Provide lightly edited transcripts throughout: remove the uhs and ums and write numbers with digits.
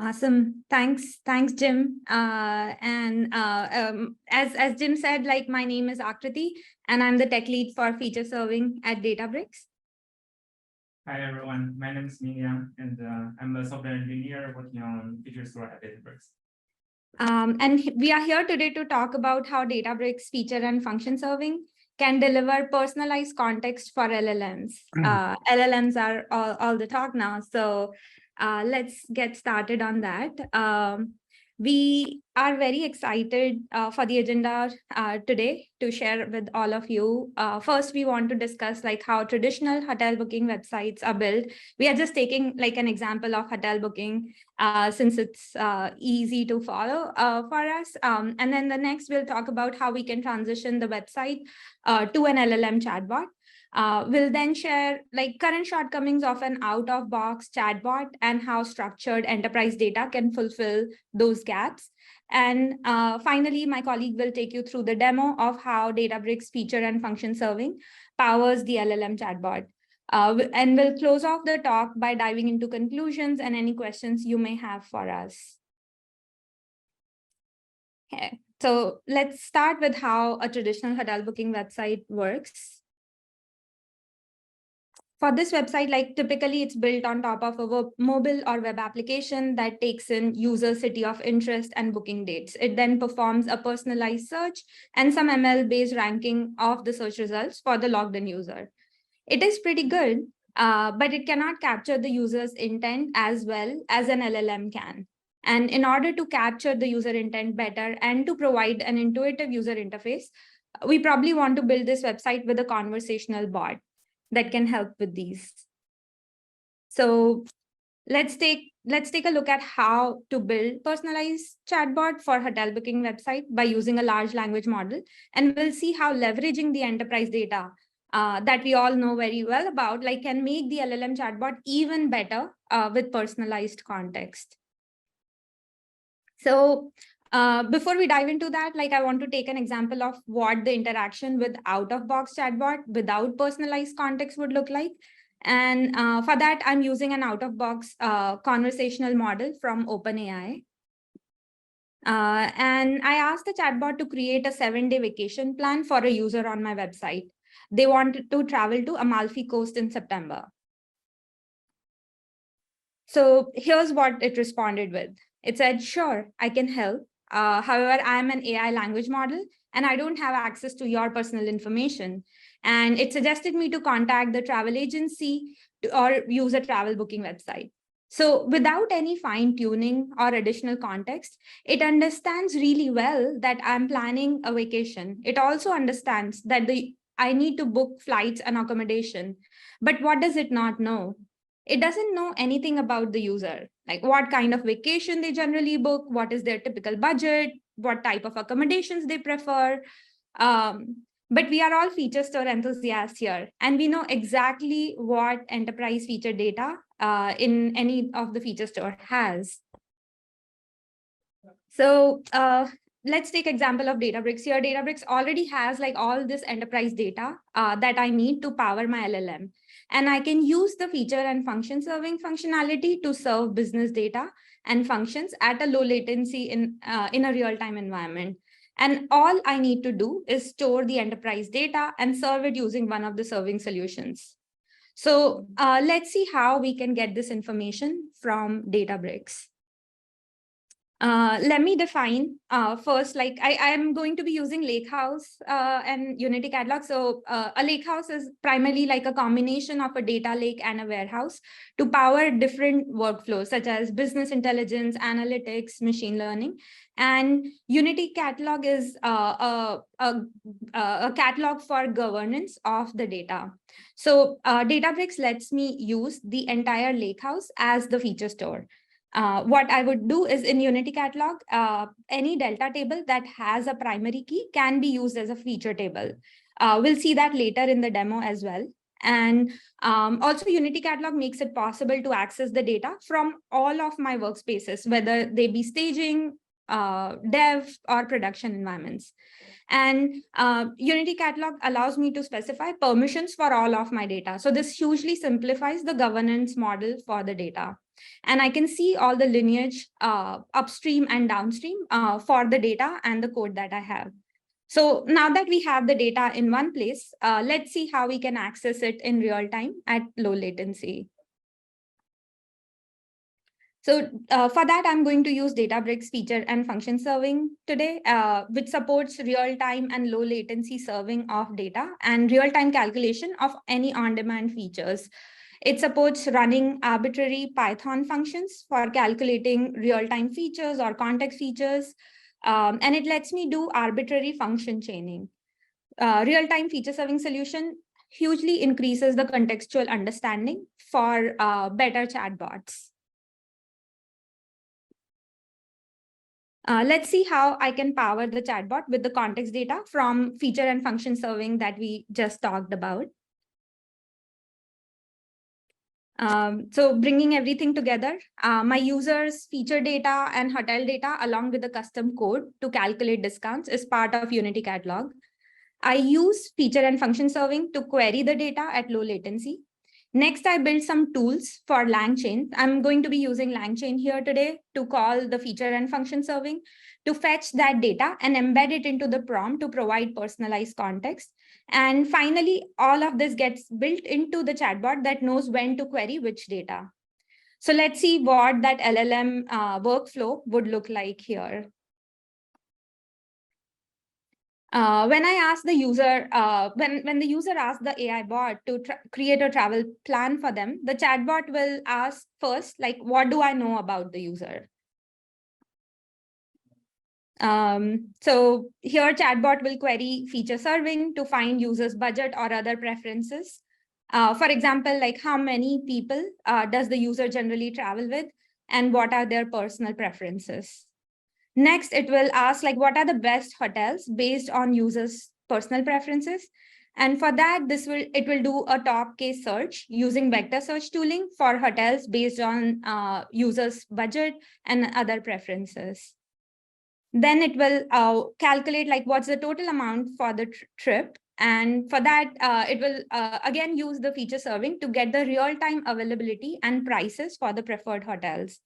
Awesome. Thanks, Jim. As Jim said, like my name is Aakrati, and I'm the tech lead for feature serving at Databricks. Hi everyone, my name is Mingyang, and I'm a software engineer working on feature store at Databricks. And we are here today to talk about how Databricks feature and function serving can deliver personalized context for LLMs. LLMs are all the talk now, so let's get started on that. We are very excited for the agenda today to share with all of you. First, we want to discuss like how traditional hotel booking websites are built. We are just taking like an example of hotel booking since it's easy to follow for us. And then the next, we'll talk about how we can transition the website to an LLM chatbot. We'll then share like current shortcomings of an out-of-box chatbot and how structured enterprise data can fulfill those gaps. And finally, my colleague will take you through the demo of how Databricks feature and function serving powers the LLM chatbot. And we'll close off the talk by diving into conclusions and any questions you may have for us. Okay, so let's start with how a traditional hotel booking website works. For this website, like typically it's built on top of a mobile or web application that takes in user city of interest and booking dates. It then performs a personalized search and some ML-based ranking of the search results for the logged in user. It is pretty good, but it cannot capture the user's intent as well as an LLM can. And in order to capture the user intent better and to provide an intuitive user interface, we probably want to build this website with a conversational bot that can help with these. So let's take a look at how to build personalized chatbot for hotel booking website by using a large language model. And we'll see how leveraging the enterprise data that we all know very well about, like can make the LLM chatbot even better with personalized context. So before we dive into that, like I want to take an example of what the interaction with out-of-box chatbot without personalized context would look like. And for that, I'm using an out-of-box conversational model from OpenAI. And I asked the chatbot to create a 7-day vacation plan for a user on my website. They wanted to travel to Amalfi Coast in September. So here's what it responded with. It said, sure, I can help. However, I'm an AI language model and I don't have access to your personal information. And it suggested me to contact the travel agency or use a travel booking website. So without any fine tuning or additional context, it understands really well that I'm planning a vacation. It also understands that I need to book flights and accommodation. But what does it not know? It doesn't know anything about the user, like what kind of vacation they generally book, what is their typical budget, what type of accommodations they prefer. But we are all feature store enthusiasts here, and we know exactly what enterprise feature data in any of the feature store has. So let's take example of Databricks here. Databricks already has like all this enterprise data that I need to power my LLM. And I can use the feature and function serving functionality to serve business data and functions at a low latency in a real-time environment. And all I need to do is store the enterprise data and serve it using one of the serving solutions. So let's see how we can get this information from Databricks. Let me define first, like I am going to be using Lakehouse and Unity Catalog. So a Lakehouse is primarily like a combination of a data lake and a warehouse to power different workflows such as business intelligence, analytics, machine learning. And Unity Catalog is a catalog for governance of the data. So Databricks lets me use the entire Lakehouse as the feature store. What I would do is in Unity Catalog, any delta table that has a primary key can be used as a feature table. We'll see that later in the demo as well. And also Unity Catalog makes it possible to access the data from all of my workspaces, whether they be staging, dev or production environments. And Unity Catalog allows me to specify permissions for all of my data. So this hugely simplifies the governance model for the data. And I can see all the lineage upstream and downstream for the data and the code that I have. So now that we have the data in one place, let's see how we can access it in real time at low latency. So for that, I'm going to use Databricks feature and function serving today, which supports real-time and low latency serving of data and real-time calculation of any on-demand features. It supports running arbitrary Python functions for calculating real-time features or context features. And it lets me do arbitrary function chaining. Real-time feature serving solution hugely increases the contextual understanding for better chatbots. Let's see how I can power the chatbot with the context data from feature and function serving that we just talked about. So bringing everything together, my users' feature data and hotel data along with the custom code to calculate discounts is part of Unity Catalog. I use feature and function serving to query the data at low latency. Next, I built some tools for LangChain. I'm going to be using LangChain here today to call the feature and function serving to fetch that data and embed it into the prompt to provide personalized context. And finally, all of this gets built into the chatbot that knows when to query which data. So let's see what that LLM workflow would look like here. When I ask the user, when the user asks the AI bot to create a travel plan for them, the chatbot will ask first, like, what do I know about the user? So here chatbot will query feature serving to find users' budget or other preferences. For example, like how many people does the user generally travel with and what are their personal preferences? Next, it will ask like, what are the best hotels based on users' personal preferences? And for that, it will do a top case search using vector search tooling for hotels based on users' budget and other preferences. Then it will calculate like what's the total amount for the trip. And for that, it will again use the feature serving to get the real-time availability and prices for the preferred hotels.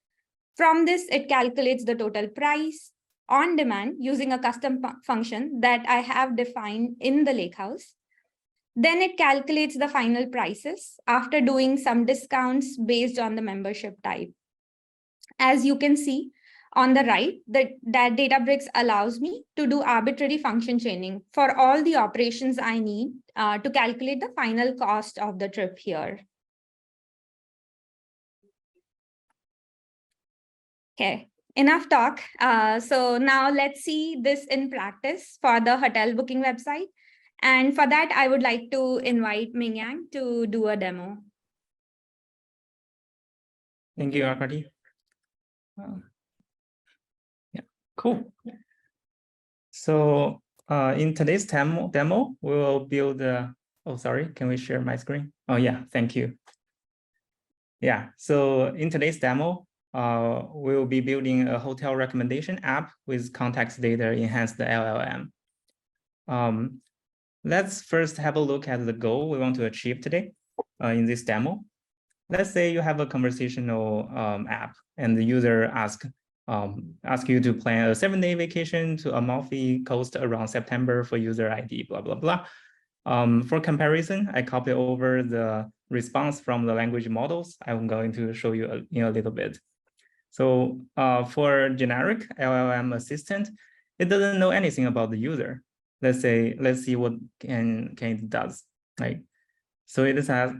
From this, it calculates the total price on demand using a custom function that I have defined in the Lakehouse. Then it calculates the final prices after doing some discounts based on the membership type. As you can see on the right, that Databricks allows me to do arbitrary function chaining for all the operations I need to calculate the final cost of the trip here. Okay, enough talk. So now let's see this in practice for the hotel booking website. And for that, I would like to invite Mingyang to do a demo. Thank you, Aakrati. Yeah, cool. So in today's demo, we will build oh, sorry, can we share my screen? Oh yeah, thank you. Yeah, so in today's demo, we'll be building a hotel recommendation app with context data enhanced LLM. Let's first have a look at the goal we want to achieve today in this demo. Let's say you have a conversational app and the user ask you to plan a 7-day vacation to Amalfi Coast around September for user ID, blah, blah, blah. For comparison, I copy over the response from the language models. I'm going to show you in a little bit. So for generic LLM assistant, it doesn't know anything about the user. Let's see what it does. Right? So it says,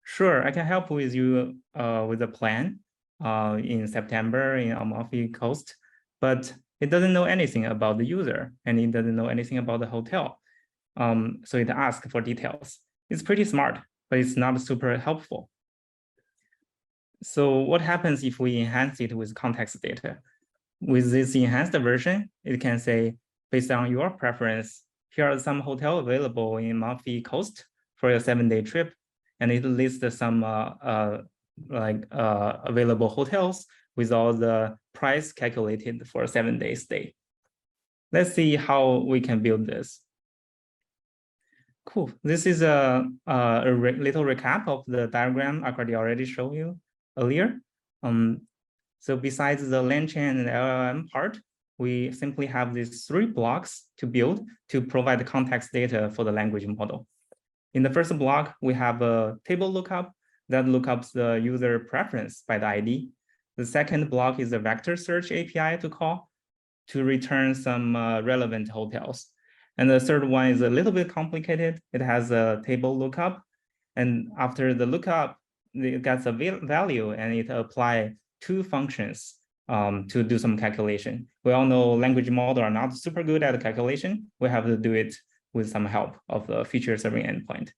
sure, I can help with you with a plan in September in Amalfi Coast, but it doesn't know anything about the user and it doesn't know anything about the hotel. So it asks for details. It's pretty smart, but it's not super helpful. So what happens if we enhance it with context data? With this enhanced version, it can say, based on your preference, here are some hotels available in Amalfi Coast for a 7-day trip. And it lists some available hotels with all the price calculated for a 7-day stay. Let's see how we can build this. Cool. This is a little recap of the diagram Aakrati already showed you earlier. So besides the LangChain and LLM part, we simply have these 3 blocks to build to provide context data for the language model. In the first block, we have a table lookup that lookups the user preference by the ID. The second block is a vector search API to call to return some relevant hotels. And the third one is a little bit complicated. It has a table lookup. And after the lookup, it gets a value and it applies 2 functions to do some calculation. We all know language models are not super good at calculation. We have to do it with some help of the feature serving endpoint.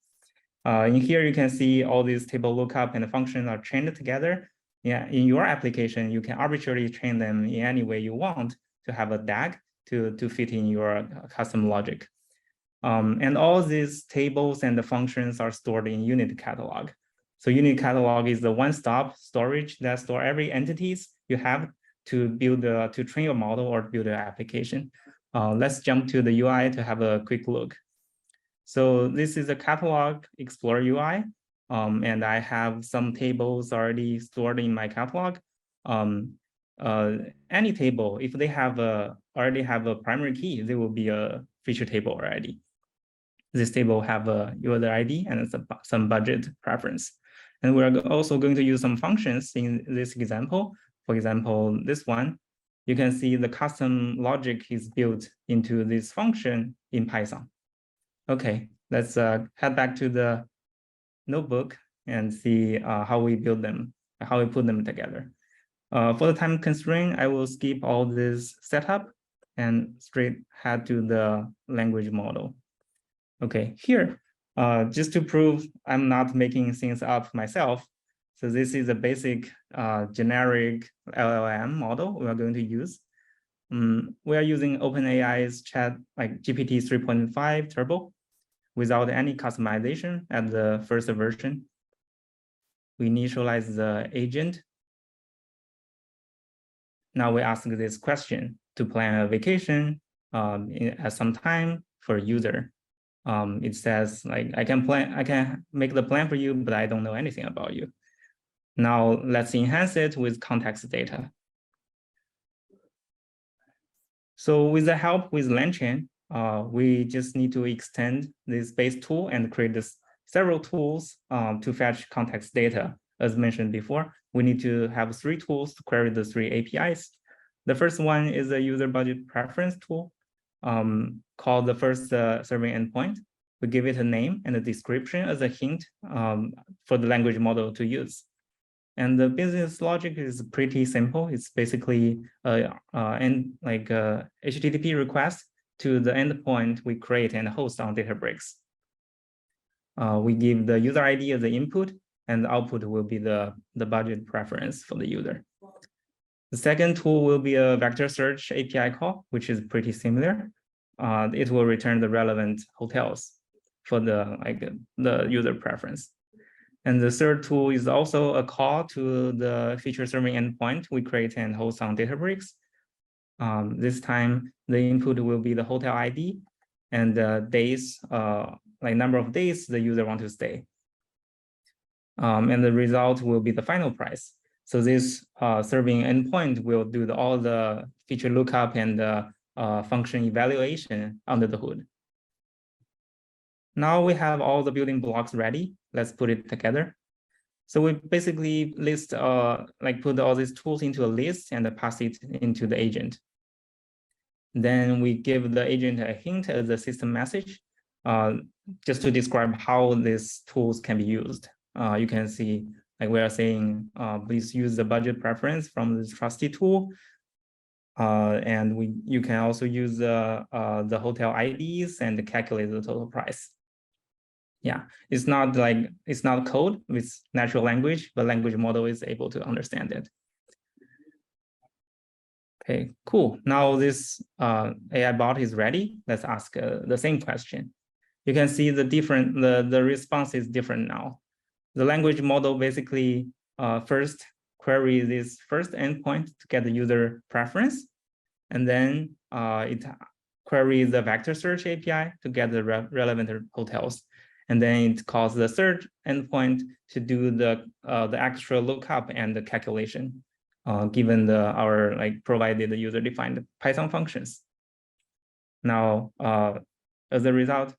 In here, you can see all these table lookup and functions are chained together. Yeah, in your application, you can arbitrarily chain them in any way you want to have a DAG to fit in your custom logic. And all these tables and the functions are stored in unit catalog. So unit catalog is the one-stop storage that store every entities you have to build to train your model or build an application. Let's jump to the UI to have a quick look. So this is a catalog Explorer UI, and I have some tables already stored in my catalog. Any table, if they have already have a primary key, they will be a feature table already. This table have a user ID and some budget preference. And we're also going to use some functions in this example. For example, this one, you can see the custom logic is built into this function in Python. Okay, let's head back to the notebook and see how we build them, how we put them together. For the time constraint, I will skip all this setup and straight head to the language model. Okay, here, just to prove I'm not making things up myself. So this is a basic generic LLM model we are going to use. We are using OpenAI's chat like GPT 3.5 Turbo without any customization at the first version. We initialize the agent. Now we ask this question to plan a vacation at some time for user. It says like, I can make the plan for you, but I don't know anything about you. Now let's enhance it with context data. So with the help with LangChain, we just need to extend this base tool and create several tools to fetch context data. As mentioned before, we need to have 3 tools to query the 3 APIs. The first one is a user budget preference tool called the first serving endpoint. We give it a name and a description as a hint for the language model to use. And the business logic is pretty simple. It's basically HTTP request to the endpoint we create and host on Databricks. We give the user ID as the input, and the output will be the budget preference for the user. The second tool will be a vector search API call, which is pretty similar. It will return the relevant hotels for the user preference. And the third tool is also a call to the feature serving endpoint we create and host on Databricks. This time, the input will be the hotel ID and the days, number of days the user want to stay. And the result will be the final price. So this serving endpoint will do all the feature lookup and function evaluation under the hood. Now we have all the building blocks ready. Let's put it together. So we basically list, put all these tools into a list and pass it into the agent. Then we give the agent a hint as a system message, just to describe how these tools can be used. You can see, we are saying, please use the budget preference from this trusty tool. And you can also use the hotel IDs and calculate the total price. Yeah, it's not code with natural language, but language model is able to understand it. Okay, cool. Now this AI bot is ready. Let's ask the same question. You can see the response is different now. The language model basically first query this first endpoint to get the user preference, and then it queries the vector search API to get the relevant hotels, and then it calls the search endpoint to do the extra lookup and the calculation, given our provided user-defined Python functions. Now, as a result,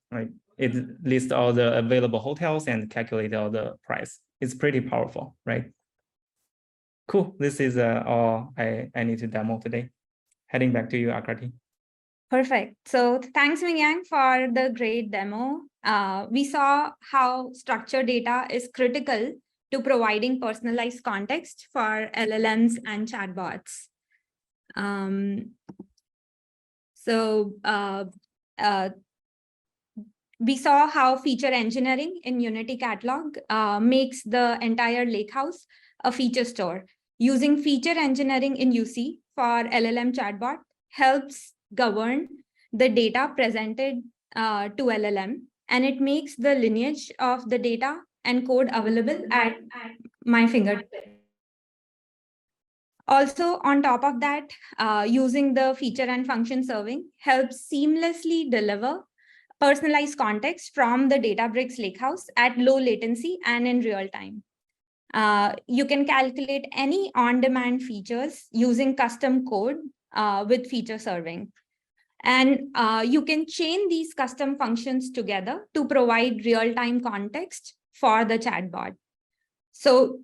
it lists all the available hotels and calculates all the price. It's pretty powerful, right? Cool. This is all I need to demo today. Heading back to you, Aakrati. Perfect. So thanks, Mingyang, for the great demo. We saw how structured data is critical to providing personalized context for LLMs and chatbots. We saw how feature engineering in Unity Catalog makes the entire Lakehouse a feature store. Using feature engineering in UC for LLM chatbot helps govern the data presented to LLM, and it makes the lineage of the data and code available at my fingertips. Also, on top of that, using the feature and function serving helps seamlessly deliver personalized context from the Databricks Lakehouse at low latency and in real time. You can calculate any on-demand features using custom code with feature serving. And you can chain these custom functions together to provide real-time context for the chatbot. So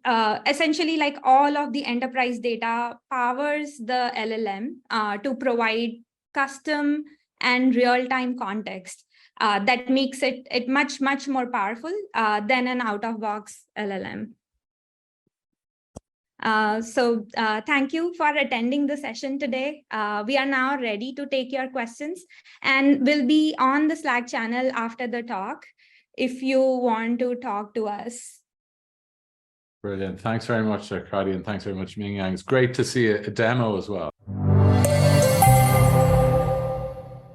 essentially, like all of the enterprise data powers the LLM to provide custom and real-time context that makes it much, much more powerful than an out-of-box LLM. Thank you for attending the session today. We are now ready to take your questions, and we'll be on the Slack channel after the talk if you want to talk to us. Brilliant. Thanks very much, Aakrati, and thanks very much, Mingyang. It's great to see a demo as well.